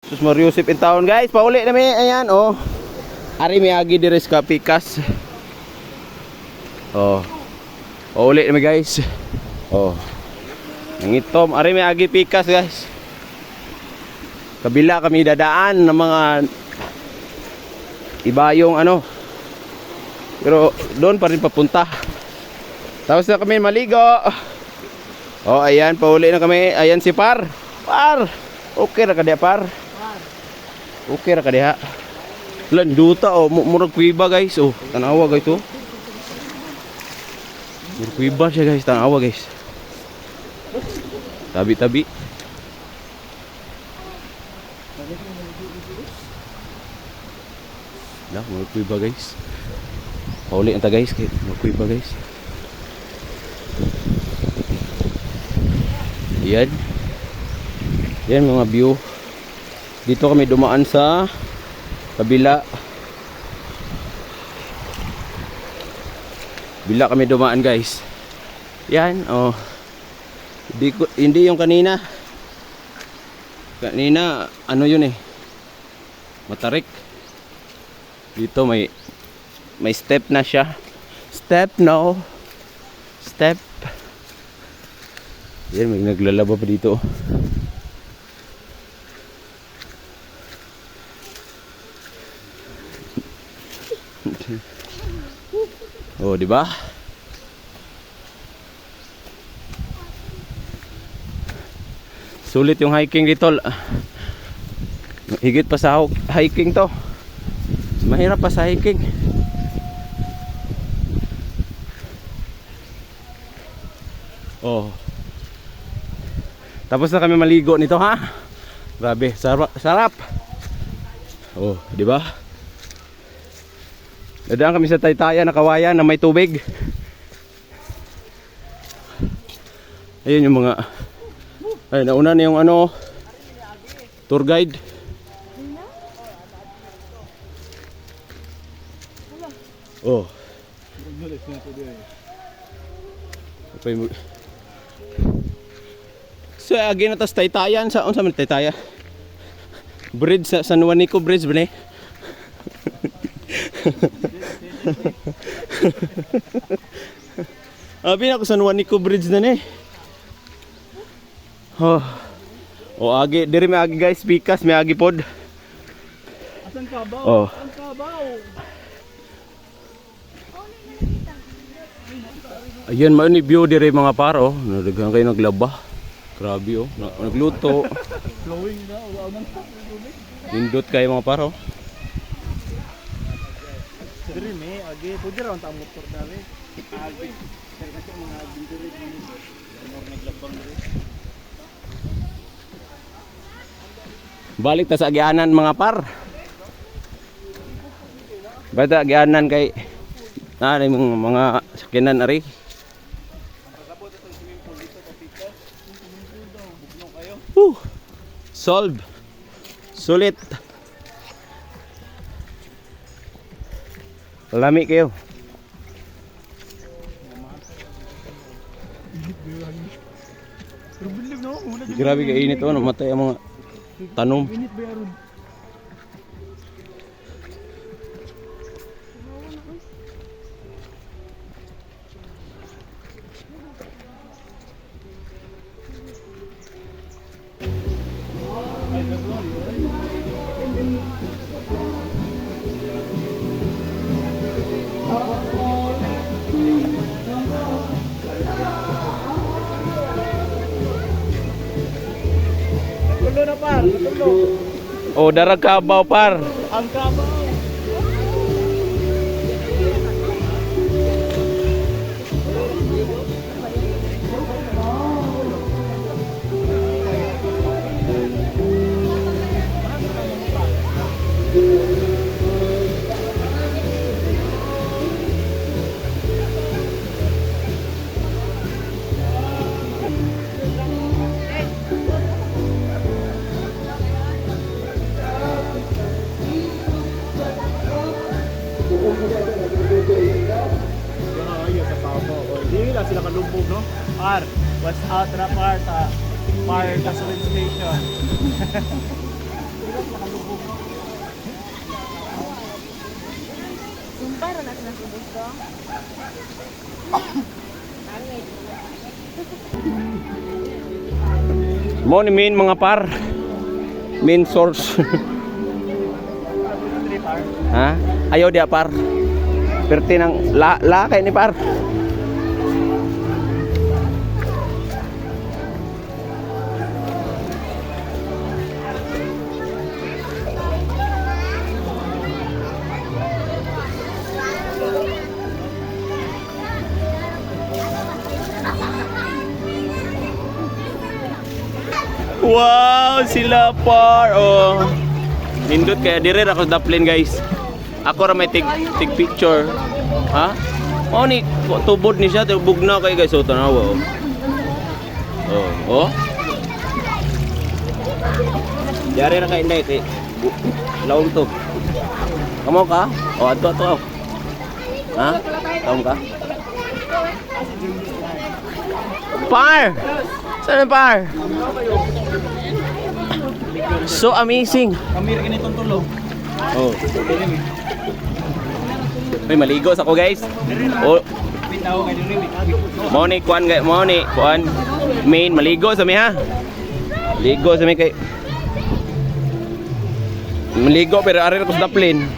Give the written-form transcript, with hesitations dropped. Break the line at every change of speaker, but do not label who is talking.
Sus Mariusip in town guys, pauli na may ayan oh. Ari may agi diri sa pikas. Oh. Pauli na may guys. Oh. Nangitom, ari may agi pikas guys. Kabila kami dadaan ng mga iba yung ano. Pero doon pa rin papunta. Tapos na kami maligo. Oh, ayan, pauli na kami. Ayan si Par. Par. Okay ra ka diha, Par. Okay ra ka diha. Landuta oh, murag kuiba guys. Oh, tanawa guys oh. Murag kuiba siya guys, tanawa guys. Tabi-tabi. Lah, murag kuiba guys. Pauli anta guys, murag kuiba guys. Yan. Yan mga view. Dito kami dumaan sa kabila. Bila kami dumaan guys. Yan oh. Hindi yung kanina. Kanina ano yun eh. Matarik. Dito may step na siya. Step no. Step. Yan may naglalaba pa dito. Oh, di ba? Sulit yung hiking dito. Higit pa sa hiking to. Mahirap pa sa hiking. Oh. Tapos na kami maligo nito ha. Grabe, sarap. Oh, di ba? Dadaan kami sa Taytaya na kawayan na may tubig. Ayun yung mga ay nauna na yung ano tour guide. Oh. So again na tas Taytayan sa unsa man Taytaya? Bridge sa San Juanico Bridge ba ni? Abi na ko San Juanico Bridge na ni. Oh. O agi diri may agi guys, pikas may agi pod.
Asan ka ba?
Oh.
Asan ka ba?
Ayan man ni view diri mga paro, nadagang kayo naglaba. Grabe oh, nagluto.
Flowing na, wala man.
Lindot kayo mga paro.
Diri me, agi pwede ra ang motor dali. Agi. Kaya kasi mga agi diri mo naglabang diri.
Balik ta sa agianan mga par. Bata agianan kay mga sakinan ari. Solve. Sulit. Lami kayo. Grabe ka init oh, namatay ang mga tanom.
Init ba yaron? Tulo na par, tulo.
Oh, darag kabaw par.
Ang kabaw. Hindi lang sila kalubog, no? Par, what's out na par sa Par Gasoline Station.
Mo ni main mga par. Main source. Ha? Ayaw dia par. Perti ng la kay ni par. Wow, sila par. Oh. Nindot kaya dire ako daplin guys. Ako ra may tig picture. Ha? Oh ni tubod ni siya, tubog na kay guys. Oh, tanawa. Oh. Oh. Yari ra kay inday kay lawom to. Kamo ka? Oh, ato. Ha? Kamo ka? Par! Saan par? So amazing.
Kami rin ganitong tulog.
Oh. May maligo sa ko guys. Oh,
Bitaw kay diri
mo ni kuan main maligo sa mi ha. Ligo sa mi kay maligo pero ari ra ko sa daplin.